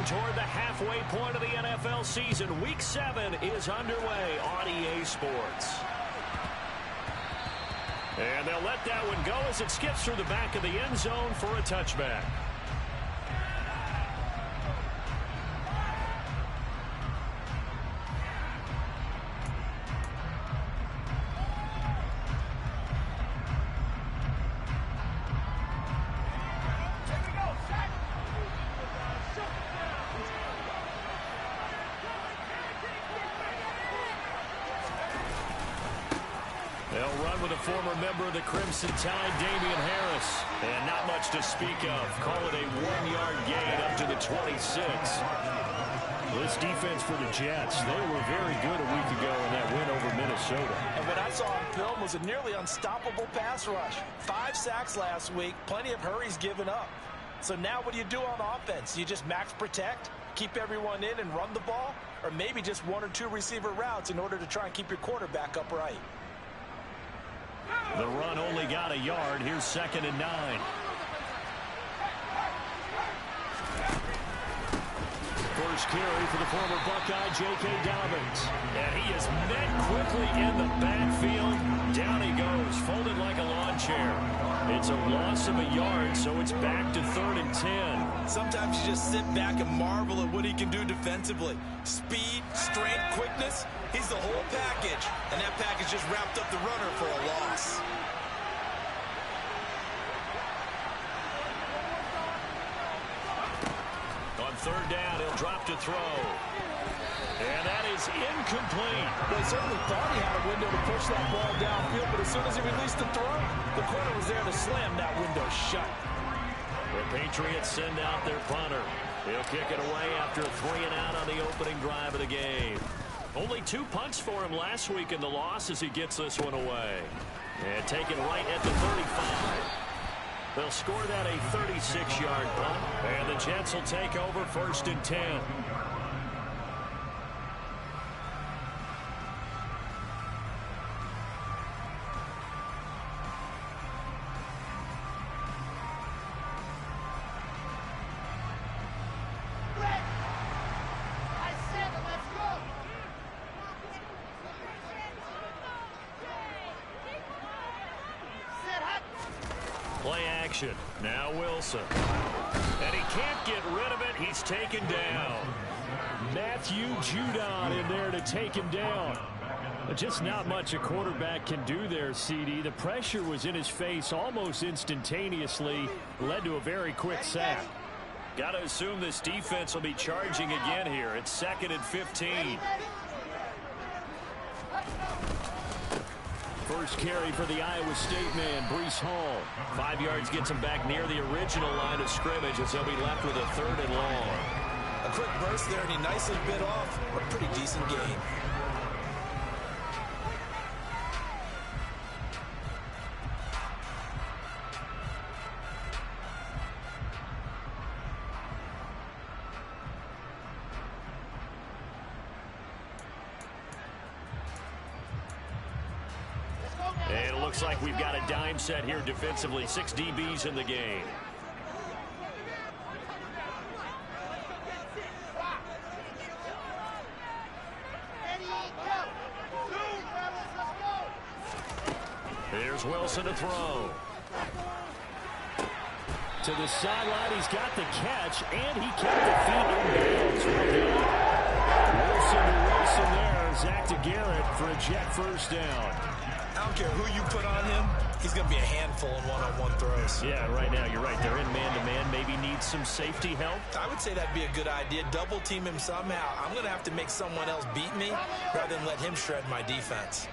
toward the halfway point of the NFL season. Week 7 is underway on EA Sports. And they'll let that one go as it skips through the back of the end zone for a touchback. They'll run with a former member of the Crimson Tide, Damian Harris. And not much to speak of. Call it a 1-yard gain up to the 26. This defense for the Jets, they were very good a week ago in that win over Minnesota. And what I saw on film was a nearly unstoppable pass rush. 5 sacks last week, plenty of hurries given up. So now what do you do on offense? You just max protect, keep everyone in and run the ball? Or maybe just 1 or 2 receiver routes in order to try and keep your quarterback upright? The run only got a yard. Here's 2nd and 9. First carry for the former Buckeye, J.K. Dobbins. And he is met quickly in the backfield. Down he goes, folded like a lawn chair. It's a loss of a yard, so it's back to 3rd and 10. Sometimes you just sit back and marvel at what he can do defensively. Speed, strength, quickness. He's the whole package. And that package just wrapped up the runner for a loss. On 3rd down, he'll drop to throw. And that is incomplete. Well, he certainly thought he had a window to push that ball downfield, but as soon as he released the throw, the corner was there to slam that window shut. The Patriots send out their punter. He'll kick it away after a 3-and-out on the opening drive of the game. Only 2 punts for him last week in the loss as he gets this one away. And taken right at the 35. They'll score that a 36-yard punt. And the Jets will take over 1st and 10. Play action. Now Wilson. And he can't get rid of it. He's taken down. Matthew Judon in there to take him down. Just not much a quarterback can do there, CD. The pressure was in his face almost instantaneously. Led to a very quick sack. Got to assume this defense will be charging again here. It's 2nd and 15. First carry for the Iowa State man, Breece Hall. 5 yards gets him back near the original line of scrimmage as they'll be left with a 3rd and long. A quick burst there, and he nicely bit off a pretty decent gain. And it looks like we've got a dime set here defensively. 6 DBs in the game. Here's Wilson to throw. To the sideline, he's got the catch, and he kept the feet in bounds. Wilson to Wilson there. Zach to Garrett for a jet first down. I don't care who you put on him, he's going to be a handful in one-on-one throws. Yeah, right now, you're right. They're in man-to-man. Maybe need some safety help. I would say that'd be a good idea. Double team him somehow. I'm going to have to make someone else beat me rather than let him shred my defense.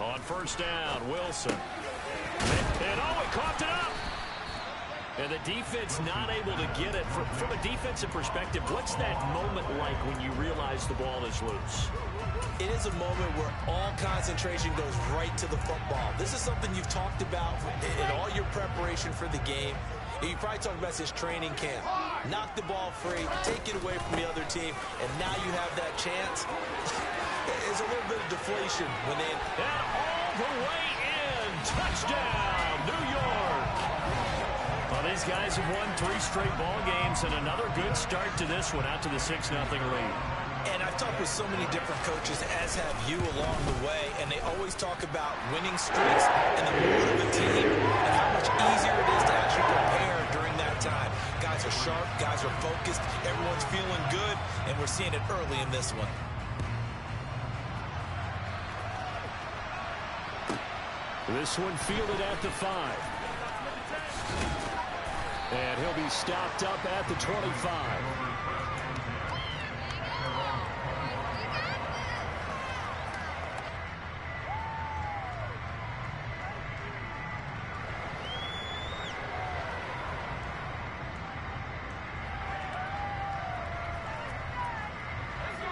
On first down, Wilson. And oh, he coughed it up. And the defense not able to get it. From a defensive perspective, what's that moment like when you realize the ball is loose? It is a moment where all concentration goes right to the football. This is something you've talked about in all your preparation for the game. You probably talked about this training camp. Knock the ball free, take it away from the other team, and now you have that chance. There's a little bit of deflation when they... And all the way in. Touchdown, New York. A Well, these guys have won 3 straight ball games, and another good start to this one, out to the 6-0 lead. And I've talked with so many different coaches, as have you along the way, and they always talk about winning streaks and the mood of the team and how much easier it is to actually prepare during that time. Guys are sharp, guys are focused, everyone's feeling good, and we're seeing it early in this one. This one fielded at the 5. And he'll be stopped up at the 25.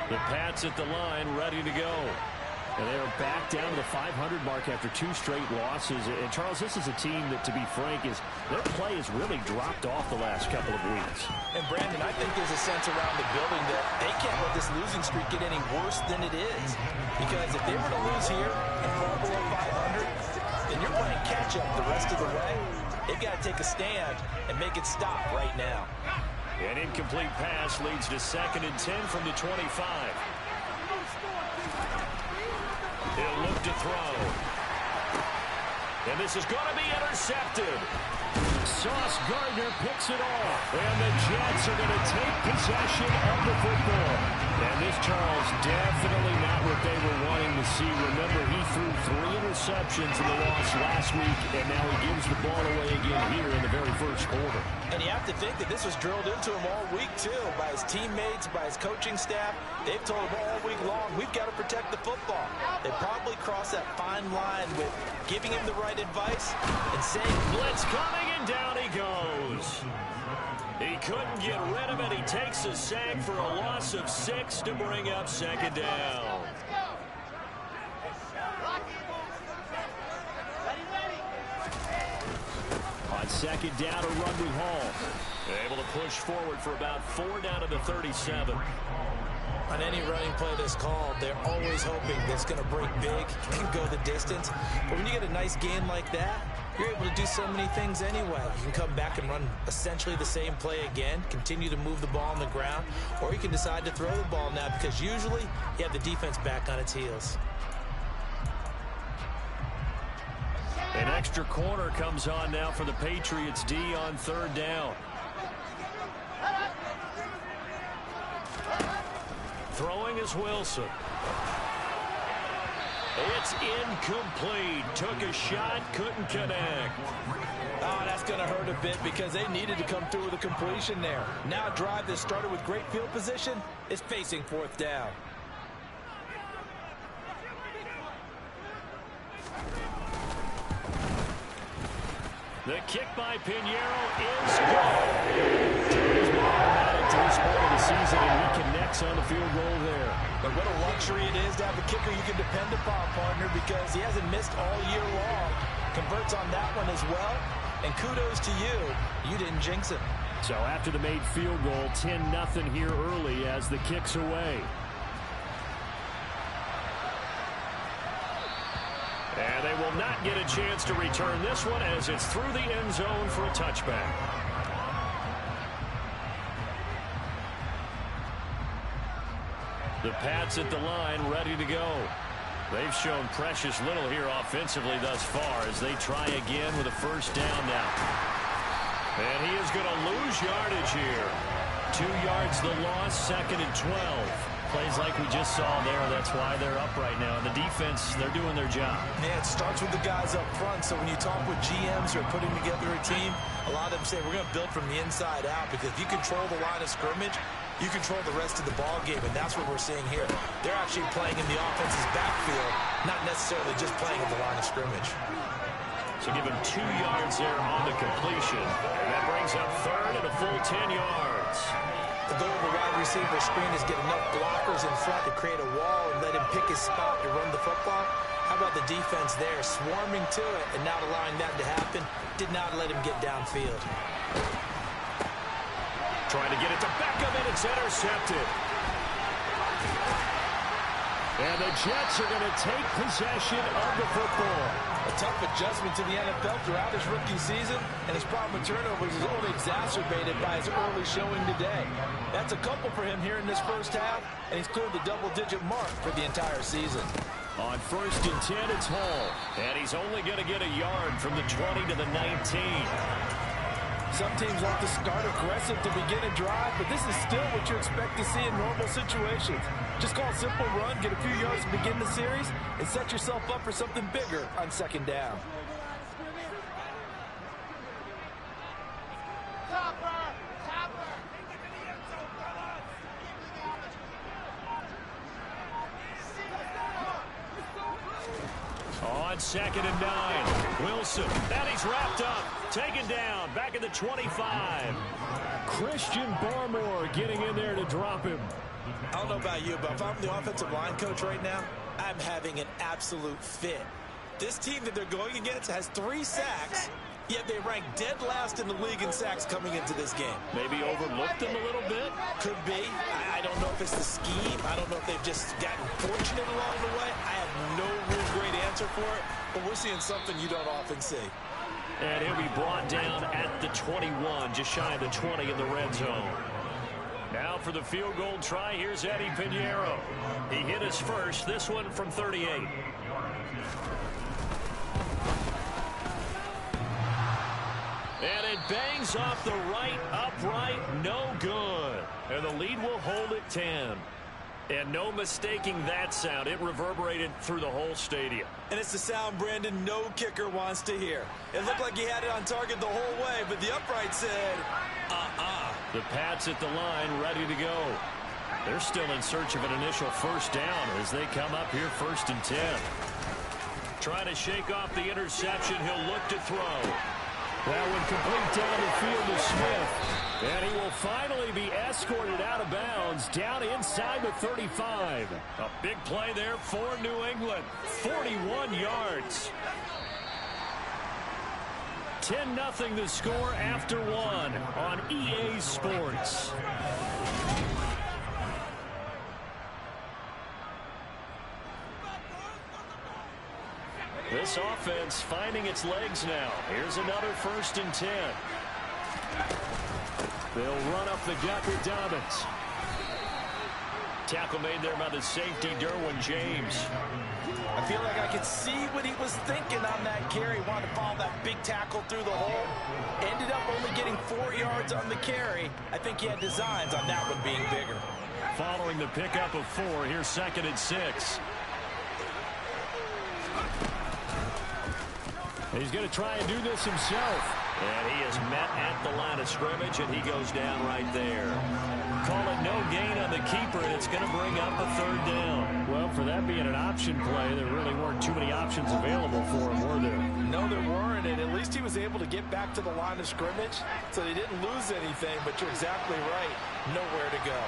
The Pats at the line, ready to go. And they are back down to the 500 mark after 2 straight losses. And, Charles, this is a team that, to be frank, their play has really dropped off the last couple of weeks. And, Brandon, I think there's a sense around the building that they can't let this losing streak get any worse than it is. Because if they were to lose here and fall below 500, then you're playing catch-up the rest of the way. They've got to take a stand and make it stop right now. An incomplete pass leads to 2nd and 10 from the 25. He'll look to throw. And this is going to be intercepted. Sauce Gardner picks it off. And the Jets are going to take possession of the football. And this, Charles, definitely not what they were wanting to see. Remember, he threw 3 interceptions in the loss last week, and now he gives the ball away again here in the very first quarter. And you have to think that this was drilled into him all week, too, by his teammates, by his coaching staff. They've told him all week long, we've got to protect the football. They probably crossed that fine line with giving him the right advice and saying, blitz coming, and down he goes. He couldn't get rid of it. He takes a sack for a loss of 6 to bring up 2nd down. On 2nd down, a run with Hall. Able to push forward for about 4 down to the 37. On any running play that's called, they're always hoping that's going to break big and go the distance. But when you get a nice gain like that, you're able to do so many things anyway. You can come back and run essentially the same play again, continue to move the ball on the ground, or you can decide to throw the ball now because usually you have the defense back on its heels. An extra corner comes on now for the Patriots D on 3rd down. Throwing is Wilson. It's incomplete. Took a shot, couldn't connect. Oh, that's going to hurt a bit because they needed to come through with a completion there. Now a drive that started with great field position is facing 4th down. The kick by Pinheiro is good. He's automatic to this part of the season, and he connects on the field goal there. But what a luxury it is to have a kicker you can depend upon, partner, because he hasn't missed all year long. Converts on that one as well, and kudos to you. You didn't jinx him. So after the made field goal, 10-0 here early as the kick's away. And they will not get a chance to return this one as it's through the end zone for a touchback. The Pats at the line, ready to go. They've shown precious little here offensively thus far as they try again with a 1st down now. And he is going to lose yardage here. 2 yards the loss, 2nd and 12. Plays like we just saw there. That's why they're up right now. The defense, they're doing their job. Yeah, it starts with the guys up front. So when you talk with GMs who are putting together a team, a lot of them say we're going to build from the inside out because if you control the line of scrimmage, you control the rest of the ball game, and that's what we're seeing here. They're actually playing in the offense's backfield, not necessarily just playing in the line of scrimmage. So give him 2 yards there on the completion. And that brings up 3rd and a full 10 yards. The goal of a wide receiver screen is get enough blockers in front to create a wall and let him pick his spot to run the football. How about the defense there, swarming to it and not allowing that to happen? Did not let him get downfield. Trying to get it to Beckham, and it's intercepted. And the Jets are going to take possession of the football. A tough adjustment to the NFL throughout his rookie season, and his problem with turnovers is only exacerbated by his early showing today. That's a couple for him here in this first half, and he's cleared the double-digit mark for the entire season. On 1st and 10, it's Hall. And he's only going to get a yard from the 20 to the 19. Some teams like to start aggressive to begin a drive, but this is still what you expect to see in normal situations. Just call a simple run, get a few yards to begin the series, and set yourself up for something bigger on 2nd down. On 2nd and 9, Wilson. And he's wrapped up. Taken down. Back at the 25. Christian Barmore getting in there to drop him. I don't know about you, but if I'm the offensive line coach right now, I'm having an absolute fit. This team that they're going against has 3 sacks, yet they rank dead last in the league in sacks coming into this game. Maybe overlooked them a little bit? Could be. I don't know if it's the scheme. I don't know if they've just gotten fortunate along the way. I have no real great answer for it, but we're seeing something you don't often see. And he'll be brought down at the 21, just shy of the 20 in the red zone. Now for the field goal try, here's Eddie Pinheiro. He hit his first, this one from 38. And it bangs off the right upright, no good. And the lead will hold at 10. And no mistaking that sound. It reverberated through the whole stadium. And it's the sound Brandon no kicker wants to hear. It looked like he had it on target the whole way, but the upright said, The Pats at the line, ready to go. They're still in search of an initial first down as they come up here 1st and 10. Trying to shake off the interception. He'll look to throw. That one complete down the field to Smith. And he will finally be escorted out of bounds down inside the 35. A big play there for New England. 41 yards. 10-0 the score after 1 on EA Sports. This offense finding its legs now. Here's another 1st and 10. They'll run up the gut with Dobbins. Tackle made there by the safety, Derwin James. I feel like I could see what he was thinking on that carry. Wanted to follow that big tackle through the hole. Ended up only getting 4 yards on the carry. I think he had designs on that one being bigger. Following the pickup of 4, here's 2nd and 6. He's going to try and do this himself. And he is met at the line of scrimmage, and he goes down right there. Call it no gain on the keeper, and it's going to bring up a 3rd down. Well, for that being an option play, there really weren't too many options available for him, were there? No, there weren't, and at least he was able to get back to the line of scrimmage, so they didn't lose anything, but you're exactly right. Nowhere to go.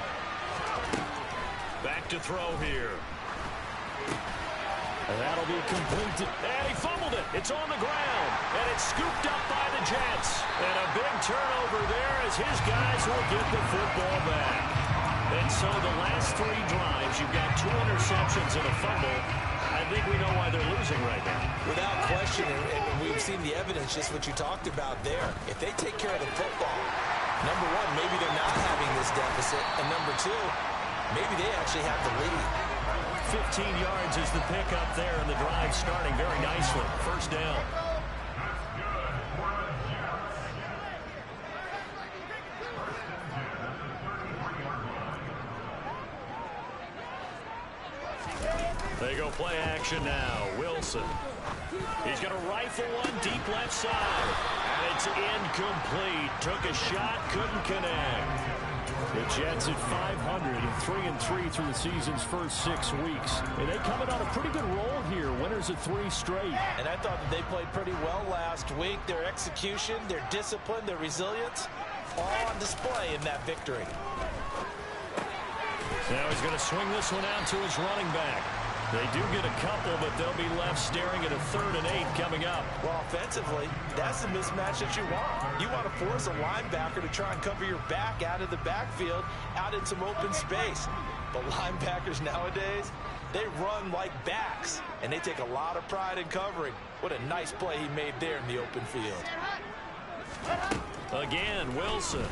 Back to throw here. And that'll be complete. And he fumbled it. It's on the ground. And it's scooped up by the Jets. And a big turnover there as his guys will get the football back. And so the last 3 drives, you've got 2 interceptions and a fumble. I think we know why they're losing right now. Without question, and we've seen the evidence, just what you talked about there. If they take care of the football, number 1, maybe they're not having this deficit. And number 2, maybe they actually have the lead. 15 yards is the pickup there, and the drive starting very nicely. 1st down. They go play action now. Wilson. He's going to rifle one deep left side. And it's incomplete. Took a shot, couldn't connect. The Jets at 500 and 3-3 through the season's first 6 weeks. And they coming on a pretty good roll here. Winners of 3 straight. And I thought that they played pretty well last week. Their execution, their discipline, their resilience, all on display in that victory. Now he's going to swing this one out to his running back. They do get a couple, but they'll be left staring at a 3rd and 8 coming up. Well, offensively, that's the mismatch that you want. You want to force a linebacker to try and cover your back out of the backfield, out in some open space. But linebackers nowadays, They run like backs, and they take a lot of pride in covering. What a nice play he made there in the open field. Again, Wilson.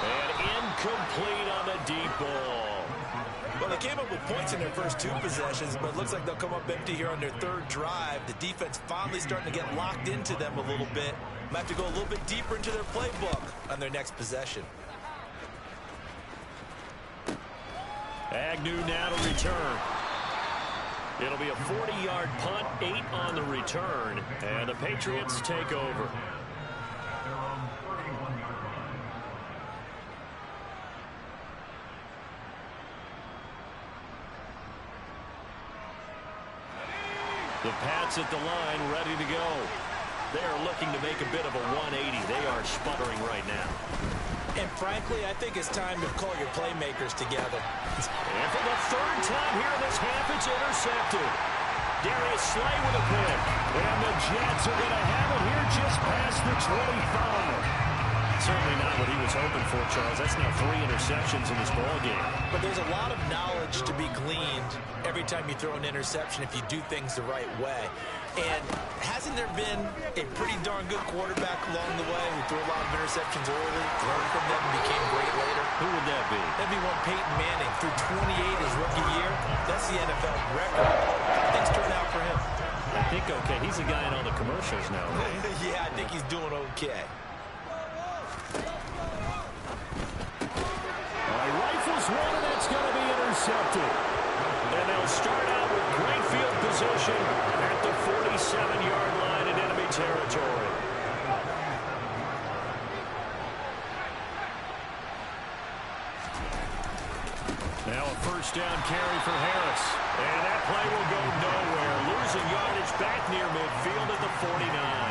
And incomplete on the deep ball. Well, they came up with points in their first 2 possessions, but it looks like they'll come up empty here on their 3rd drive. The defense finally starting to get locked into them a little bit. Might have to go a little bit deeper into their playbook on their next possession. Agnew now to return. It'll be a 40-yard punt, 8 on the return, and the Patriots take over. The Pats at the line, ready to go. They are looking to make a bit of a 180. They are sputtering right now. And frankly, I think it's time to call your playmakers together. And for the 3rd time here in this half, it's intercepted. Darius Slay with a pick. And the Jets are going to have it here just past the 25. Certainly not what he was hoping for, Charles. That's now 3 interceptions in this ballgame. But there's a lot of knowledge to be gleaned every time you throw an interception if you do things the right way. And hasn't there been a pretty darn good quarterback along the way who threw a lot of interceptions early, learned from them, and became great later? Who would that be? That'd be one Peyton Manning. Threw 28 his rookie year. That's the NFL record. Things turned out for him. I think okay. He's the guy in all the commercials now, right? Yeah, I think he's doing okay. Rifles one, and that's going to be intercepted. And they'll start out with great field position at the 47-yard line in enemy territory. Now a 1st down carry for Harris. And that play will go nowhere. Losing yardage back near midfield at the 49.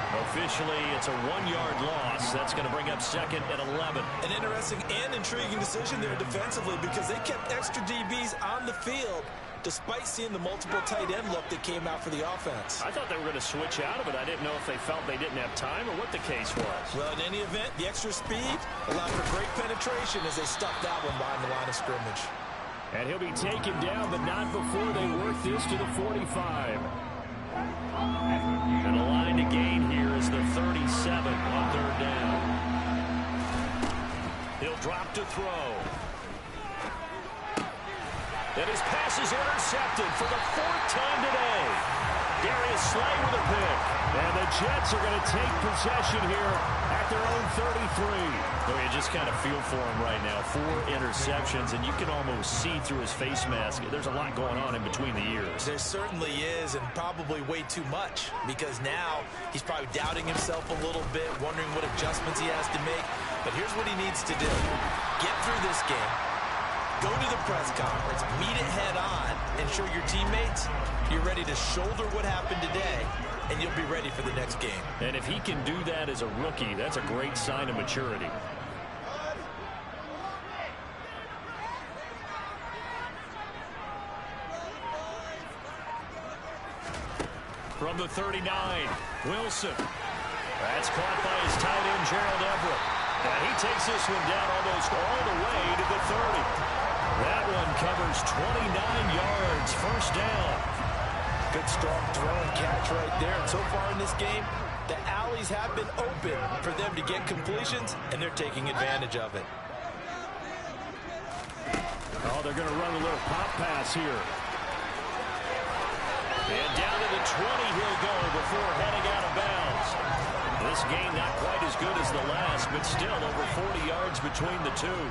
Officially, it's a 1-yard loss. That's going to bring up 2nd and 11. An interesting and intriguing decision there defensively because they kept extra DBs on the field despite seeing the multiple tight end look that came out for the offense. I thought they were going to switch out of it. I didn't know if they felt they didn't have time or what the case was. Well, in any event, the extra speed allowed for great penetration as they stuck that one behind the line of scrimmage. And he'll be taken down, but not before they work this to the 45. And the line to gain here is the 37 on 3rd down. He'll drop to throw. And his pass is intercepted for the 4th time today. Darius Slay with a pick. And the Jets are going to take possession here at their own 33. Well, you just kind of feel for him right now. 4 interceptions, and you can almost see through his face mask. There's a lot going on in between the ears. There certainly is, and probably way too much, because now he's probably doubting himself a little bit, wondering what adjustments he has to make. But here's what he needs to do. Get through this game. Go to the press conference, meet it head on, and show your teammates you're ready to shoulder what happened today, and you'll be ready for the next game. And if he can do that as a rookie, that's a great sign of maturity. From the 39, Wilson. That's caught by his tight end, Gerald Everett. And he takes this one down almost all the way to the 30. That one covers 29 yards, 1st down. Good strong throw and catch right there. And so far in this game, the alleys have been open for them to get completions, and they're taking advantage of it. Oh, they're going to run a little pop pass here. And down to the 20 he'll go before heading out of bounds. This game not quite as good as the last, but still over 40 yards between the two.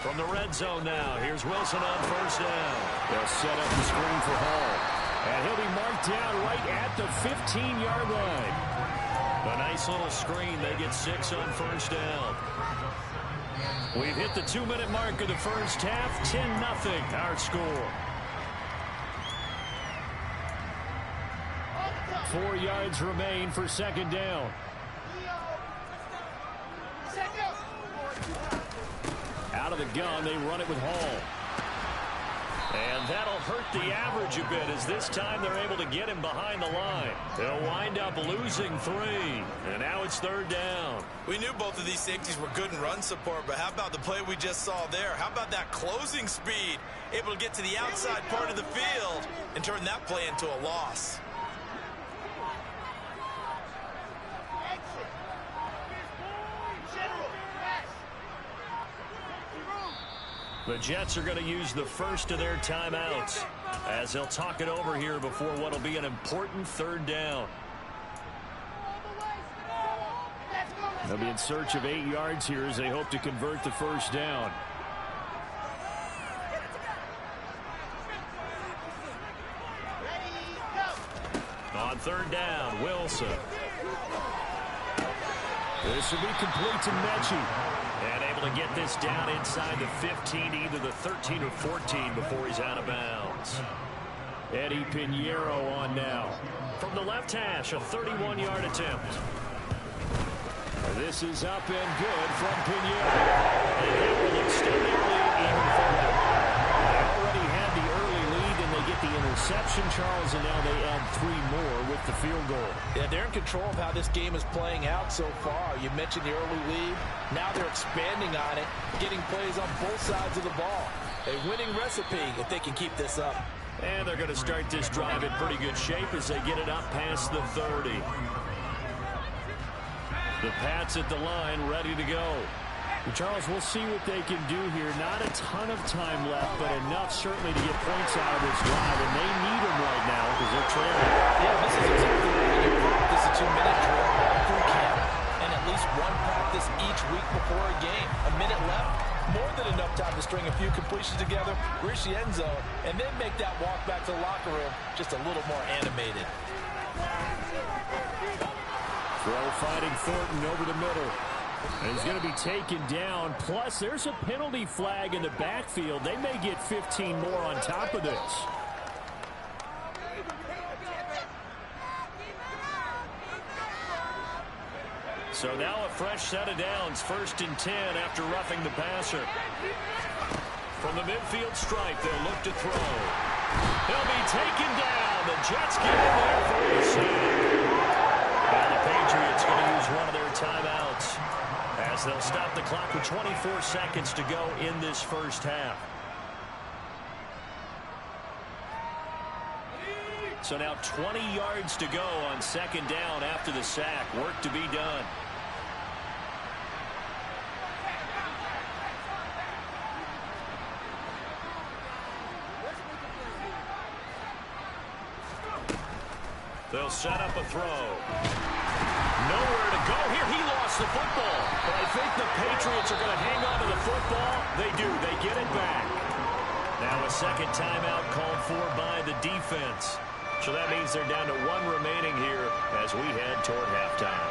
From the red zone now, here's Wilson on 1st down. They'll set up the screen for Hall. And he'll be marked down right at the 15-yard line. A nice little screen. They get 6 on 1st down. We've hit the 2-minute mark of the first half. 10-0 our score. 4 yards remain for 2nd down. Out of the gun, they run it with Hall. And that'll hurt the average a bit as this time they're able to get him behind the line. They'll wind up losing 3. And now it's 3rd down. We knew both of these safeties were good in run support, but how about the play we just saw there? How about that closing speed? Able to get to the outside part of the field and turn that play into a loss. The Jets are going to use the first of their timeouts as they'll talk it over here before what will be an important 3rd down. They'll be in search of 8 yards here as they hope to convert the first down. On 3rd down, Wilson. This will be complete to Mechie. And able to get this down inside the 15, either the 13 or 14 before he's out of bounds. Eddie Pinheiro on now. From the left hash, a 31-yard attempt. This is up and good from Pinheiro. And they will extend their lead even further. They already had the early lead, and they get the interception, Charles, and now they add 3 more with the field goal. Yeah, they're in control of how this game is playing out so far. You mentioned the early lead. Now they're expanding on it, getting plays on both sides of the ball. A winning recipe if they can keep this up. And they're going to start this drive in pretty good shape as they get it up past the 30. The Pats at the line, ready to go. Charles, we'll see what they can do here. Not a ton of time left, but enough certainly to get points out of this drive, and they need them right now because they're trailing. Yeah, this is exactly what we do. This is a 2-minute drill all through camp, and at least one practice each week before a game. A minute left, more than enough time to string a few completions together, reach the end zone, and then make that walk back to the locker room just a little more animated. Throw fighting Thornton over the middle. And he's going to be taken down. Plus, there's a penalty flag in the backfield. They may get 15 more on top of this. So now a fresh set of downs. 1st and 10 after roughing the passer. From the midfield stripe, they'll look to throw. He'll be taken down. The Jets get in there for the sack. And the Patriots going to use one of their timeouts as they'll stop the clock with 24 seconds to go in this first half. So now 20 yards to go on 2nd down after the sack. Work to be done. They'll set up a throw. Nowhere to go here. He lost the football. But I think the Patriots are going to hang on to the football. They do. They get it back. Now a 2nd timeout called for by the defense. So that means they're down to 1 remaining here as we head toward halftime.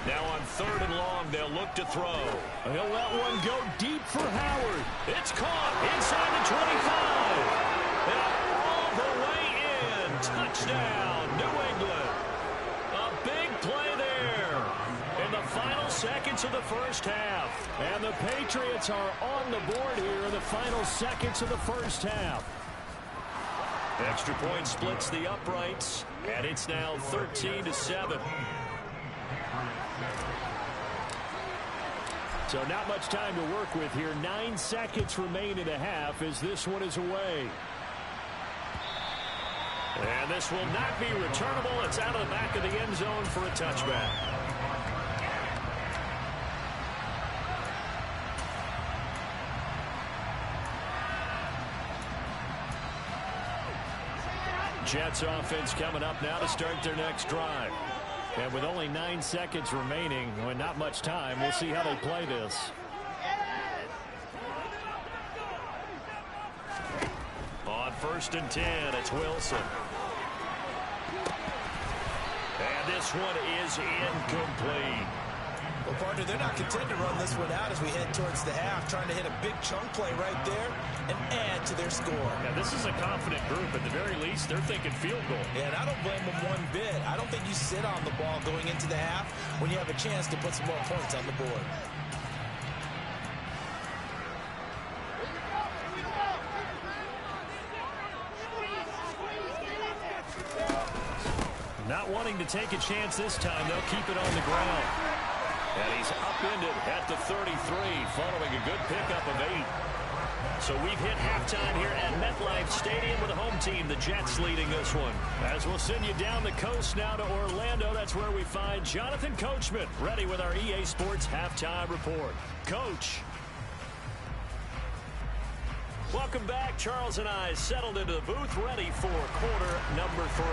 Now on 3rd and long, they'll look to throw. He'll let one go deep for Howard. It's caught inside the 25. And all the way in. Touchdown, New England. A big play there in the final seconds of the first half. And the Patriots are on the board here in the final seconds of the first half. Extra point splits the uprights, and it's now 13-7. So not much time to work with here. 9 seconds remain in the half as this one is away. And this will not be returnable. It's out of the back of the end zone for a touchback. Jets offense coming up now to start their next drive. And with only 9 seconds remaining, and not much time, we'll see how they play this. On 1st and 10, it's Wilson. And this one is incomplete. Well, partner, they're not content to run this one out as we head towards the half, trying to hit a big chunk play right there and add to their score. Now, this is a confident group. At the very least, they're thinking field goal. Yeah, and I don't blame them one bit. I don't think you sit on the ball going into the half when you have a chance to put some more points on the board. to take a chance this time. They'll keep it on the ground. And he's upended at the 33 following a good pickup of 8. So we've hit halftime here at MetLife Stadium with the home team, the Jets, leading this one. As we'll send you down the coast now to Orlando, that's where we find Jonathan Coachman, ready with our EA Sports halftime report. Coach. Welcome back. Charles and I settled into the booth, ready for quarter number 3.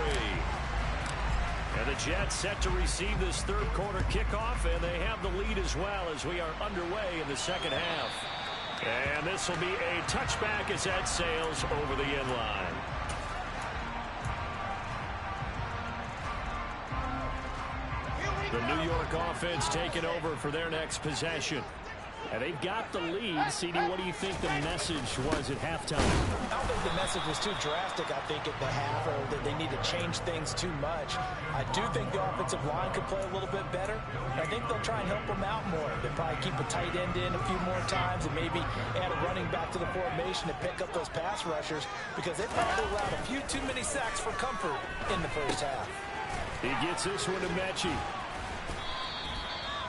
And the Jets set to receive this third quarter kickoff, and they have the lead as well as we are underway in the second half. And this will be a touchback as that sails over the end line. The New York offense taking over for their next possession. And they've got the lead. CD, what do you think the message was at halftime? I don't think the message was too drastic, I think, at the half, or that they need to change things too much. I do think the offensive line could play a little bit better. I think they'll try and help them out more. They'll probably keep a tight end in a few more times and maybe add a running back to the formation to pick up those pass rushers, because they probably allowed a few too many sacks for comfort in the first half. He gets this one to Mechie.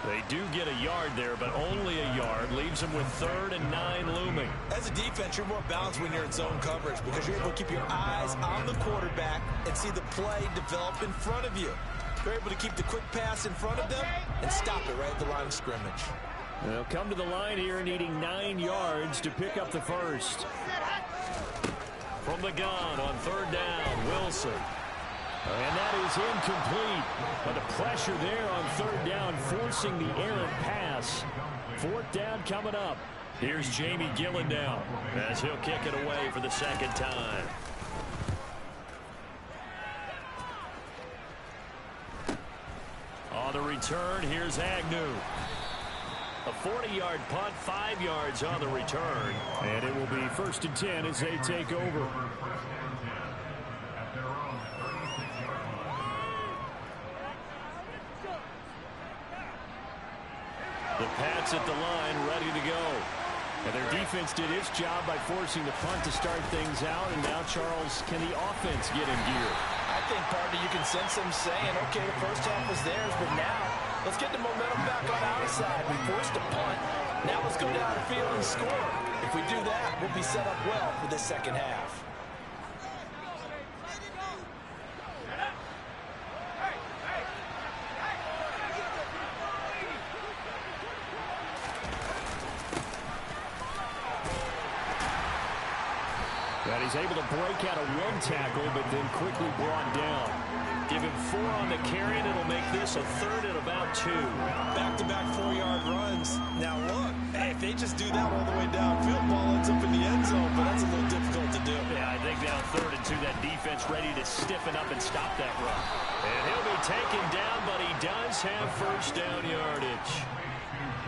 They do get a yard there, but only a yard. Leaves them with 3rd and 9 looming. As a defense, you're more balanced when you're in zone coverage because you're able to keep your eyes on the quarterback and see the play develop in front of you. You're able to keep the quick pass in front of them and stop it right at the line of scrimmage. They'll come to the line here needing 9 yards to pick up the first. From the gun on 3rd down, Wilson. And that is incomplete. But the pressure there on 3rd down, forcing the errant pass. 4th down coming up. Here's Jamie Gillen now as he'll kick it away for the second time. On the return, here's Agnew. A 40-yard punt, 5 yards on the return. And it will be 1st and 10 as they take over. The Pats at the line, ready to go. And their defense did its job by forcing the punt to start things out. And now, Charles, can the offense get in gear? I think, partner, you can sense them saying, okay, the first half was theirs, but now let's get the momentum back on our side. We forced a punt. Now let's go down the field and score. If we do that, we'll be set up well for this second half. And he's able to break out a 1 tackle, but then quickly brought down. Give him 4 on the carry, and it'll make this a 3rd and about 2. Back-to-back 4-yard runs. Now look, if they just do that all the way downfield, ball ends up in the end zone, but that's a little difficult to do. Yeah, I think now 3rd and 2, that defense ready to stiffen up and stop that run. And he'll be taken down, but he does have first down yardage.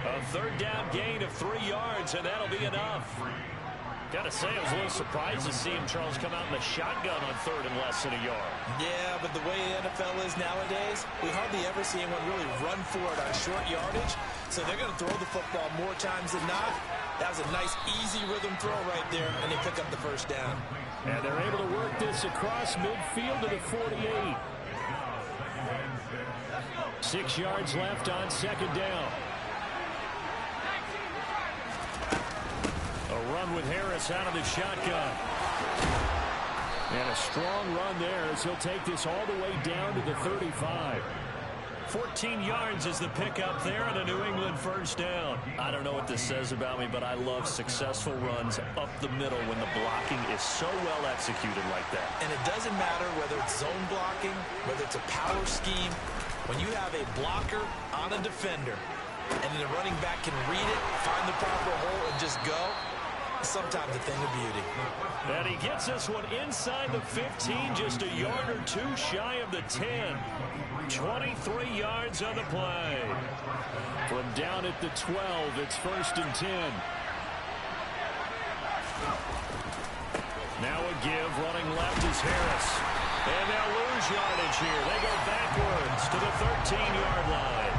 A 3rd down gain of 3 yards, and that'll be enough. Gotta say, I was a little surprised to see him, Charles, come out in the shotgun on 3rd and less than a yard. Yeah, but the way the NFL is nowadays, we hardly ever see anyone really run for it on short yardage. So they're going to throw the football more times than not. That was a nice, easy rhythm throw right there, and they pick up the first down. And they're able to work this across midfield to the 48. 6 yards left on 2nd down. A run with Harris out of the shotgun. And a strong run there as he'll take this all the way down to the 35. 14 yards is the pickup there and a New England first down. I don't know what this says about me, but I love successful runs up the middle when the blocking is so well executed like that. And it doesn't matter whether it's zone blocking, whether it's a power scheme. When you have a blocker on a defender and then the running back can read it, find the proper hole, and just go, sometimes a thing of beauty. And he gets this one inside the 15, just a yard or 2 shy of the 10. 23 yards on the play. From down at the 12, it's 1st and 10. Now a give, running left is Harris. And they'll lose yardage here. They go backwards to the 13-yard line.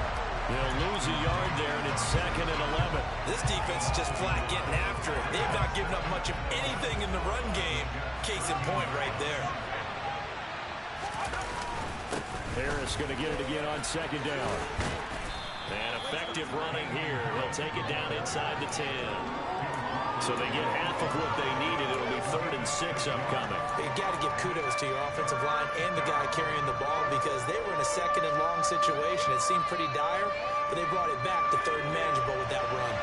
They'll lose a yard there, and it's 2nd and 11. This defense is just flat getting after it. They've not given up much of anything in the run game. Case in point right there. Harris going to get it again on second down. And effective running here. He'll take it down inside the 10. So they get half of what they needed. It'll be 3rd and 6 upcoming. You got to give kudos to your offensive line and the guy carrying the ball because they were in a 2nd and long situation. It seemed pretty dire, but they brought it back to 3rd and manageable with that run.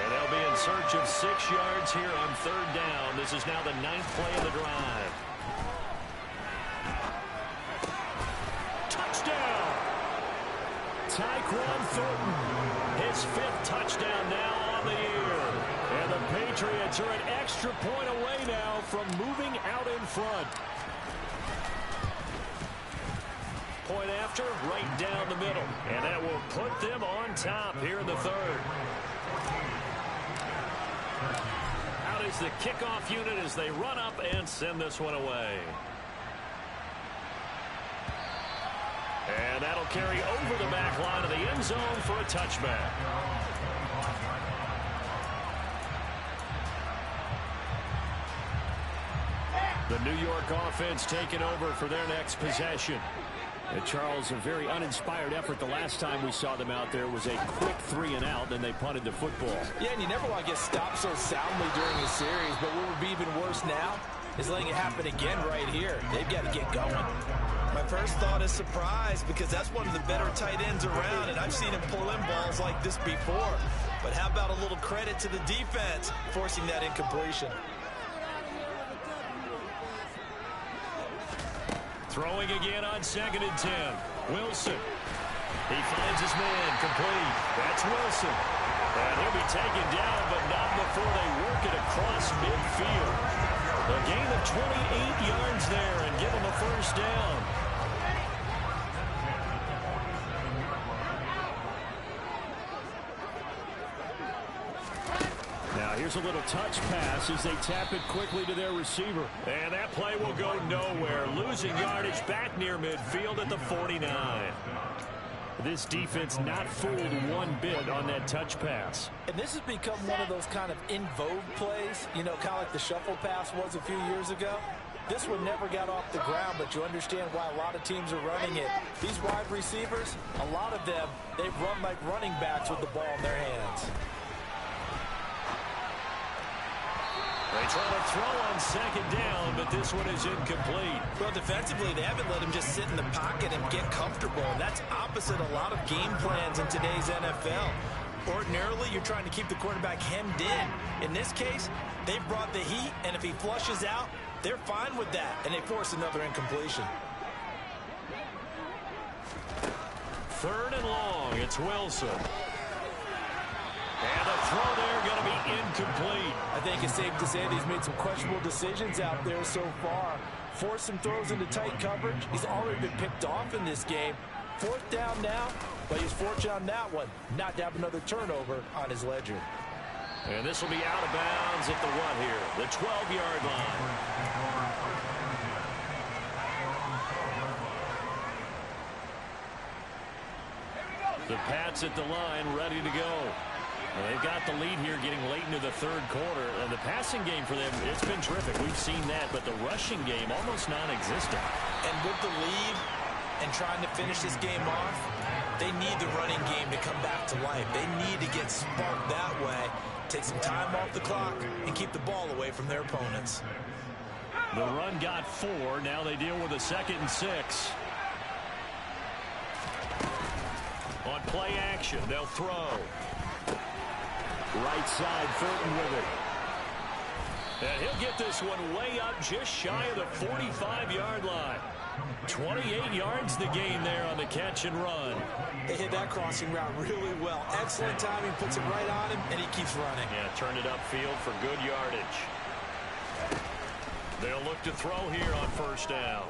And they'll be in search of 6 yards here on 3rd down. This is now the 9th play of the drive. Touchdown! Tyquan Thornton, his 5th touchdown now on the year. And the Patriots are an extra point away now from moving out in front. Point after, right down the middle. And that will put them on top here in the 3rd. Out is the kickoff unit as they run up and send this one away. And that'll carry over the back line of the end zone for a touchback. The New York offense taking over for their next possession. And Charles, a very uninspired effort the last time we saw them out there was a quick 3-and-out, then they punted the football. Yeah, and you never want to get stopped so soundly during a series, but what would be even worse now is letting it happen again right here. They've got to get going. My first thought is surprise because that's one of the better tight ends around, and I've seen him pull in balls like this before. But how about a little credit to the defense forcing that incompletion? Throwing again on 2nd and 10. Wilson. He finds his man complete. That's Wilson. And he'll be taken down, but not before they work it across midfield. A gain of 28 yards there and give him a 1st down. Now here's a little touch pass as they tap it quickly to their receiver. And that play will go nowhere. Losing yardage back near midfield at the 49. This defense not fooled one bit on that touch pass. And this has become one of those kind of in vogue plays, you know, kind of like the shuffle pass was a few years ago. This one never got off the ground, but you understand why a lot of teams are running it. These wide receivers, a lot of them, they run like running backs with the ball in their hands. They try to throw on 2nd down, but this one is incomplete. Well, defensively, they haven't let him just sit in the pocket and get comfortable. And that's opposite a lot of game plans in today's NFL. Ordinarily, you're trying to keep the quarterback hemmed in. In this case, they've brought the heat, and if he flushes out, they're fine with that, and they force another incompletion. 3rd and long, it's Wilson. And the throw there going to be incomplete. I think it's safe to say that he's made some questionable decisions out there so far. Forced some throws into tight coverage. He's already been picked off in this game. 4th down now, but he's fortunate on that one not to have another turnover on his ledger. And this will be out of bounds at the what here? The 12-yard line. The Pats at the line, ready to go. And they've got the lead here getting late into the 3rd quarter. And the passing game for them, it's been terrific. We've seen that, but the rushing game almost non-existent. And with the lead and trying to finish this game off, they need the running game to come back to life. They need to get sparked that way, take some time off the clock, and keep the ball away from their opponents. The run got 4. Now they deal with a 2nd and 6. On play action, they'll throw. Right side, Thornton with it. And he'll get this one way up just shy of the 45-yard line. 28 yards the gain there on the catch and run. They hit that crossing route really well. Excellent timing, puts it right on him, and he keeps running. Yeah, turned it upfield for good yardage. They'll look to throw here on 1st down.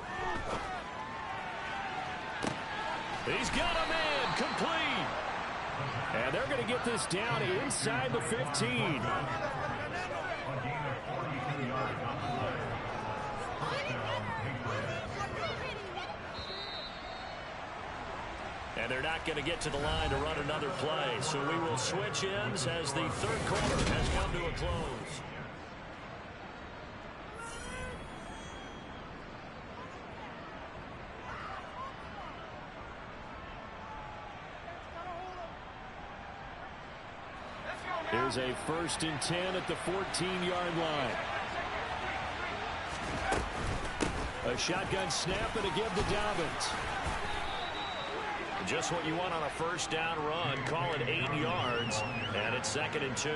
He's got a man, complete. And they're going to get this down inside the 15. And they're not going to get to the line to run another play. So we will switch ends as the 3rd quarter has come to a close. Here's a 1st and 10 at the 14-yard line. A shotgun snap and a give to Dobbins. Just what you want on a 1st down run. Call it 8 yards, and it's 2nd and 2.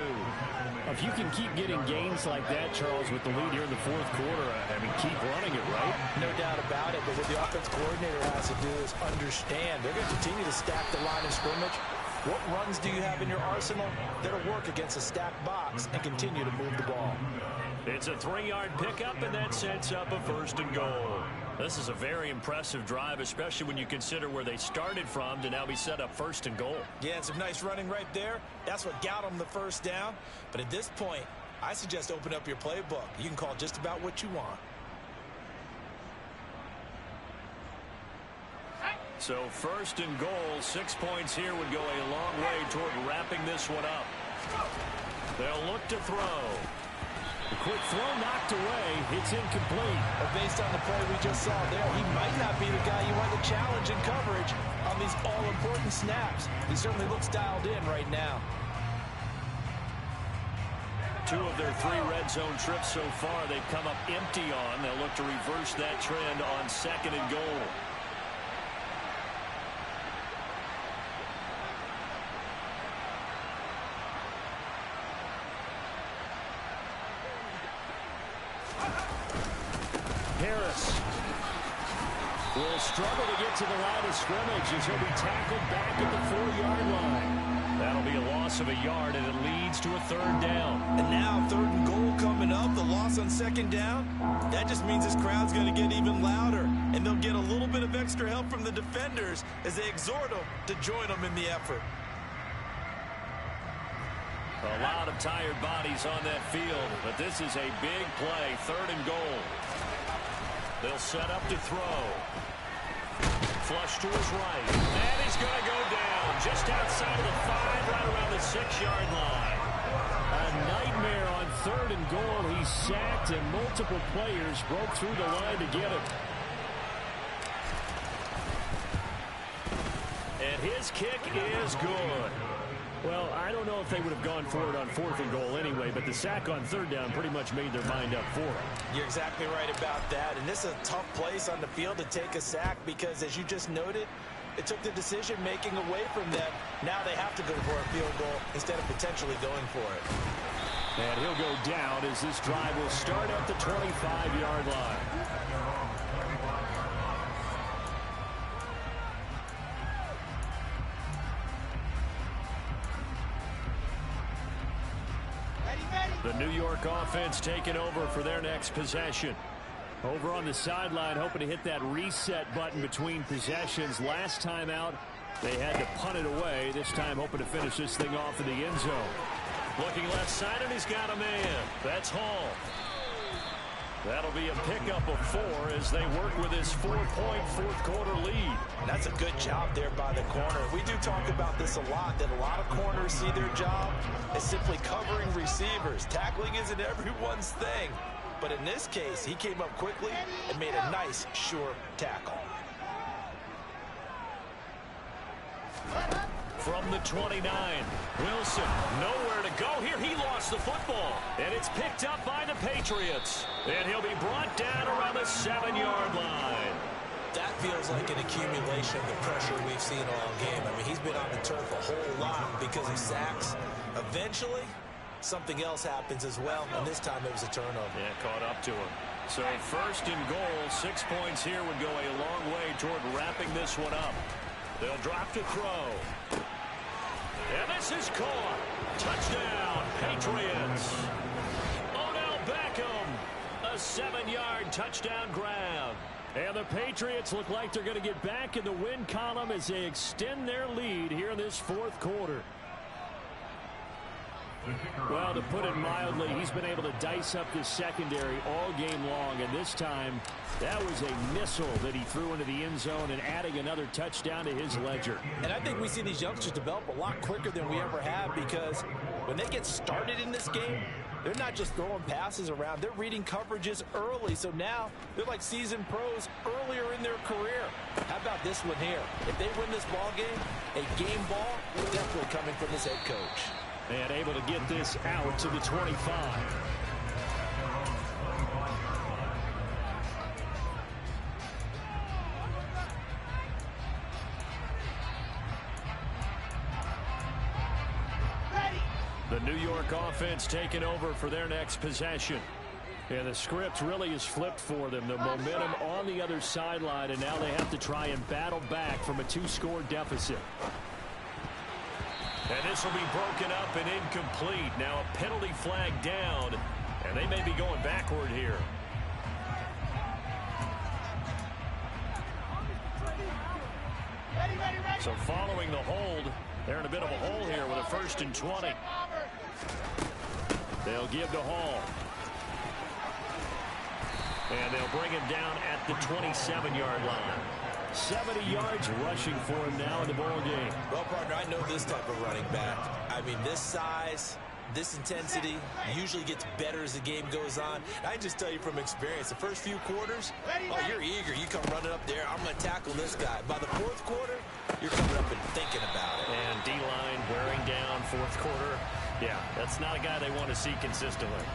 If you can keep getting gains like that, Charles, with the lead here in the 4th quarter, I mean, keep running it, right? No doubt about it, but what the offense coordinator has to do is understand they're going to continue to stack the line of scrimmage. What runs do you have in your arsenal that'll work against a stacked box and continue to move the ball? It's a 3-yard pickup, and that sets up a 1st and goal. This is a very impressive drive, especially when you consider where they started from to now be set up 1st and goal. Yeah, and some nice running right there. That's what got them the 1st down. But at this point, I suggest open up your playbook. You can call just about what you want. So 1st and goal, 6 points here would go a long way toward wrapping this one up. They'll look to throw. A quick throw knocked away. It's incomplete. But based on the play we just saw there, he might not be the guy you want to challenge in coverage on these all-important snaps. He certainly looks dialed in right now. 2 of their 3 red zone trips so far they've come up empty on. They'll look to reverse that trend on 2nd and goal. Harris will struggle to get to the line of scrimmage as he'll be tackled back at the 4-yard line. That'll be a loss of a yard, and it leads to a 3rd down. And now 3rd and goal coming up, the loss on 2nd down. That just means this crowd's going to get even louder, and they'll get a little bit of extra help from the defenders as they exhort them to join them in the effort. A lot of tired bodies on that field, but this is a big play, 3rd and goal. They'll set up to throw. Flush to his right. And he's going to go down just outside of the 5, right around the 6-yard line. A nightmare on 3rd and goal. He's sacked, and multiple players broke through the line to get him. And his kick is good. Well, I don't know if they would have gone for it on 4th and goal anyway, but the sack on 3rd down pretty much made their mind up for it. You're exactly right about that, and this is a tough place on the field to take a sack because, as you just noted, it took the decision-making away from them. Now they have to go for a field goal instead of potentially going for it. And he'll go down as this drive will start at the 25-yard line. The New York offense taking over for their next possession. Over on the sideline, hoping to hit that reset button between possessions. Last time out, they had to punt it away. This time, hoping to finish this thing off in the end zone. Looking left side, and he's got a man. That's Hall. That'll be a pickup of 4 as they work with his 4-point 4th quarter lead. That's a good job there by the corner. We do talk about this a lot, that a lot of corners see their job as simply covering receivers. Tackling isn't everyone's thing. But in this case, he came up quickly and made a nice, sure tackle. From the 29, Wilson nowhere to go here. He lost the football, and it's picked up by the Patriots. And he'll be brought down around the 7-yard line. That feels like an accumulation of the pressure we've seen all game. I mean, he's been on the turf a whole lot because of sacks. Eventually, something else happens as well, and this time it was a turnover. Yeah, caught up to him. So 1st and goal, 6 points here would go a long way toward wrapping this one up. They'll drop to throw. And this is caught. Touchdown, Patriots. Odell Beckham, a 7-yard touchdown grab. And the Patriots look like they're going to get back in the win column as they extend their lead here in this 4th quarter. Well, to put it mildly, he's been able to dice up this secondary all game long, and this time that was a missile that he threw into the end zone and adding another touchdown to his ledger. And I think we see these youngsters develop a lot quicker than we ever have because when they get started in this game, they're not just throwing passes around. They're reading coverages early, so now they're like seasoned pros earlier in their career. How about this one here? If they win this ball game, a game ball, definitely coming from this head coach. And able to get this out to the 25. The New York offense taking over for their next possession. And the script really is flipped for them. The momentum on the other sideline, and now they have to try and battle back from a 2-score deficit. And this will be broken up and incomplete. Now a penalty flag down, and they may be going backward here. So following the hold, they're in a bit of a hole here with a 1st and 20. They'll give to Hall. And they'll bring him down at the 27-yard line. 70 yards rushing for him now in the ball game. Well, partner, I know this type of running back. I mean, this size, this intensity usually gets better as the game goes on. I just tell you from experience, the first few quarters, oh, you're eager. You come running up there. I'm going to tackle this guy. By the 4th quarter, you're coming up and thinking about it. And D-line wearing down 4th quarter. Yeah, that's not a guy they want to see consistently.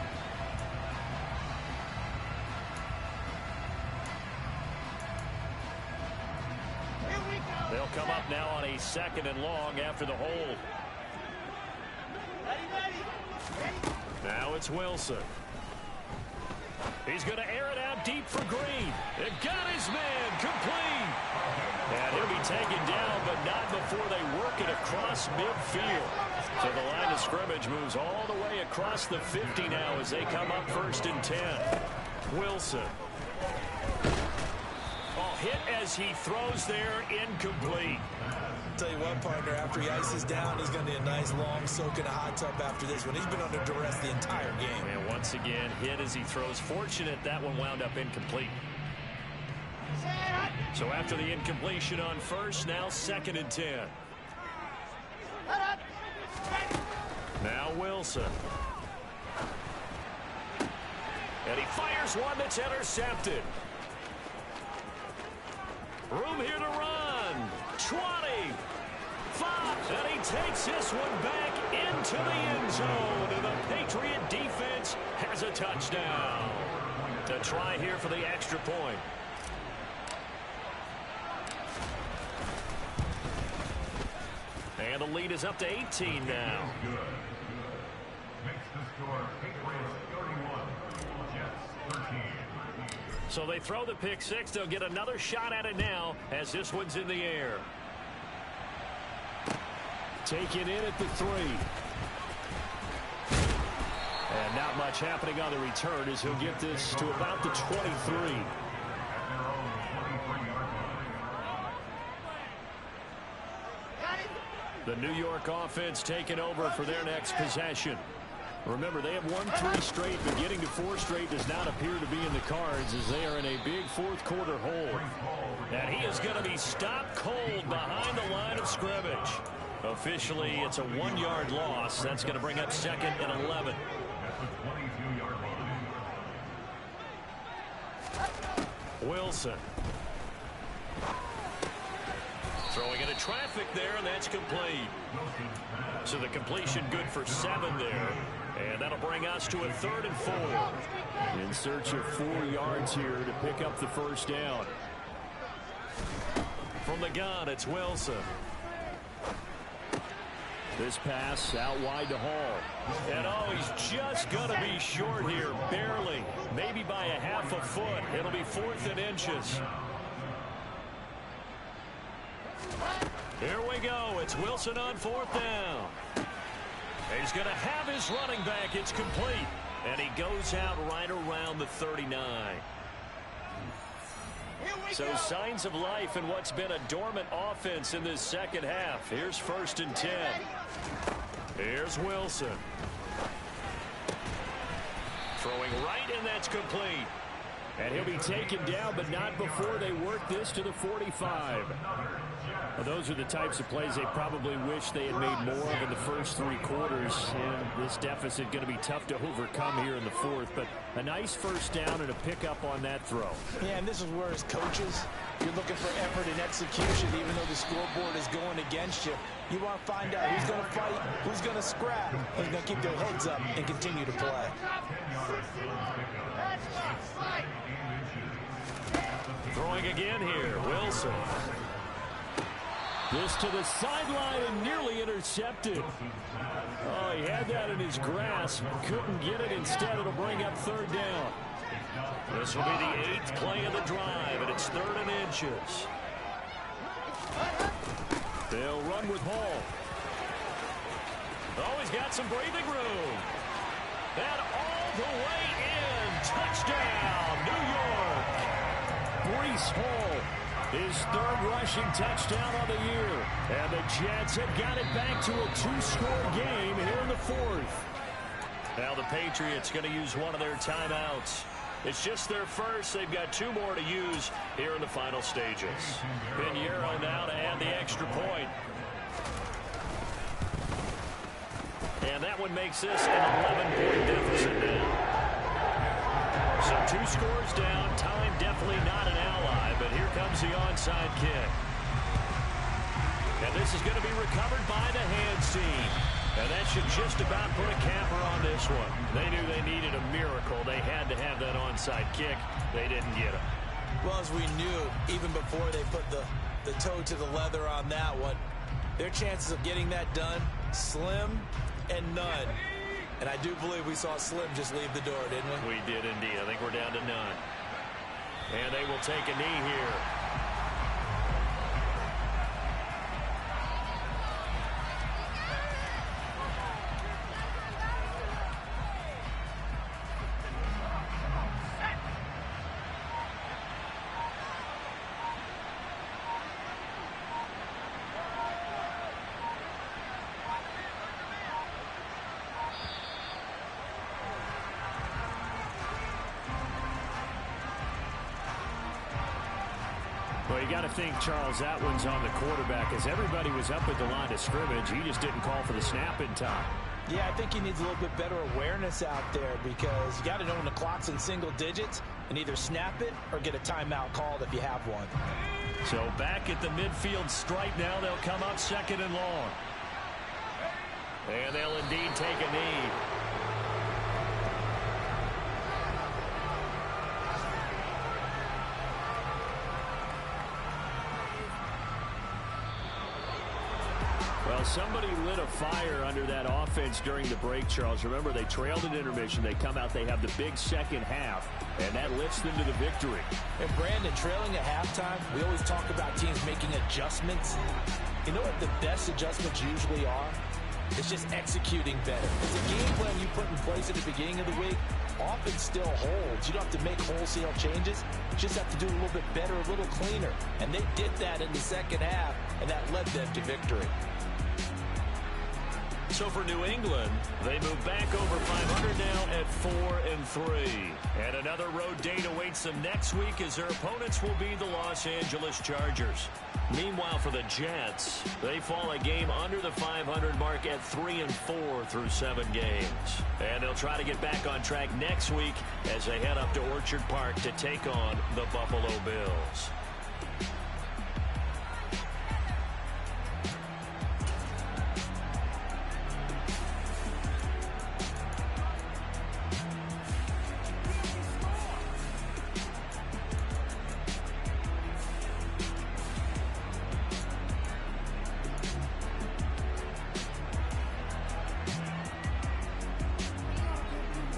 They'll come up now on a 2nd and long after the hold. Now it's Wilson. He's going to air it out deep for Green. They've got his man complete. And he'll be taken down, but not before they work it across midfield. So the line of scrimmage moves all the way across the 50 now as they come up 1st and 10. Wilson. Hit as he throws there, incomplete. Tell you what, partner, after he ices down, he's going to need a nice long soak in a hot tub after this one. He's been under duress the entire game. And once again, hit as he throws. Fortunate that one wound up incomplete. So after the incompletion on 1st, now 2nd and 10. Now Wilson. And he fires one that's intercepted. Room here to run. 20. 5. And he takes this one back into the end zone. And the Patriot defense has a touchdown. To try here for the extra point. And the lead is up to 18 now. Makes the score Patriots 31, Jets 13. So they throw the pick 6. They'll get another shot at it now as this one's in the air. Taken in at the 3. And not much happening on the return as he'll get this to about the 23. The New York offense taking over for their next possession. Remember, they have won 3 straight, but getting to 4 straight does not appear to be in the cards as they are in a big 4th quarter hole. And he is going to be stopped cold behind the line of scrimmage. Officially, it's a 1-yard loss. That's going to bring up 2nd and 11. Wilson. Throwing into traffic there, and that's complete. So the completion good for 7 there. And that'll bring us to a 3rd and 4. In search of 4 yards here to pick up the 1st down. From the gun, it's Wilson. This pass out wide to Hall. And oh, he's just going to be short here, barely. Maybe by a half a foot. It'll be 4th and inches. Here we go. It's Wilson on 4th down. He's going to have his running back. It's complete. And he goes out right around the 39. So signs of life in what's been a dormant offense in this 2nd half. Here's 1st and 10. Here's Wilson. Throwing right, and that's complete. And he'll be taken down, but not before they work this to the 45. Well, those are the types of plays they probably wish they had made more of in the first 3 quarters. And this deficit going to be tough to overcome here in the fourth. But a nice first down and a pickup on that throw. Yeah, and this is where as coaches, you're looking for effort and execution, even though the scoreboard is going against you. You want to find out who's going to fight, who's going to scrap, who's going to keep their heads up and continue to play. Throwing again here, Wilson. This to the sideline and nearly intercepted. Oh, he had that in his grasp. Couldn't get it. Instead, it'll bring up 3rd down. This will be the 8th play of the drive, and it's 3rd and inches. They'll run with Hall. Oh, he's got some breathing room. And all the way in. Touchdown, New York. Breece Hall, his 3rd rushing touchdown on the year. And the Jets have got it back to a 2-score game here in the 4th. Now the Patriots going to use one of their timeouts. It's just their first. They've got 2 more to use here in the final stages. Pinheiro now to add the extra point. And that one makes this an 11-point deficit now. So 2 scores down. Time definitely not an ally, but here comes the onside kick. And this is going to be recovered by the hands team. And that should just about put a capper on this one. They knew they needed a miracle. They had to have that onside kick. They didn't get it. Well, as we knew, even before they put the toe to the leather on that one, their chances of getting that done, slim and none. And I do believe we saw Slim just leave the door, didn't we? We did indeed. I think we're down to none. And they will take a knee here. Well, you got to think, Charles, that one's on the quarterback. As everybody was up at the line of scrimmage, he just didn't call for the snap in time. Yeah, I think he needs a little bit better awareness out there because you got to know when the clock's in single digits and either snap it or get a timeout called if you have one. So back at the midfield stripe now, they'll come up 2nd and long. And they'll indeed take a knee. Well, somebody lit a fire under that offense during the break, Charles. Remember, they trailed at intermission. They come out, they have the big second half, and that lifts them to the victory. And, Brandon, trailing at halftime, we always talk about teams making adjustments. You know what the best adjustments usually are? It's just executing better. The game plan you put in place at the beginning of the week often still holds. You don't have to make wholesale changes. You just have to do a little bit better, a little cleaner. And they did that in the second half, and that led them to victory. So for New England, they move back over 500 now at 4-3. And another road date awaits them next week as their opponents will be the Los Angeles Chargers. Meanwhile, for the Jets, they fall a game under the 500 mark at 3-4 through 7 games. And they'll try to get back on track next week as they head up to Orchard Park to take on the Buffalo Bills.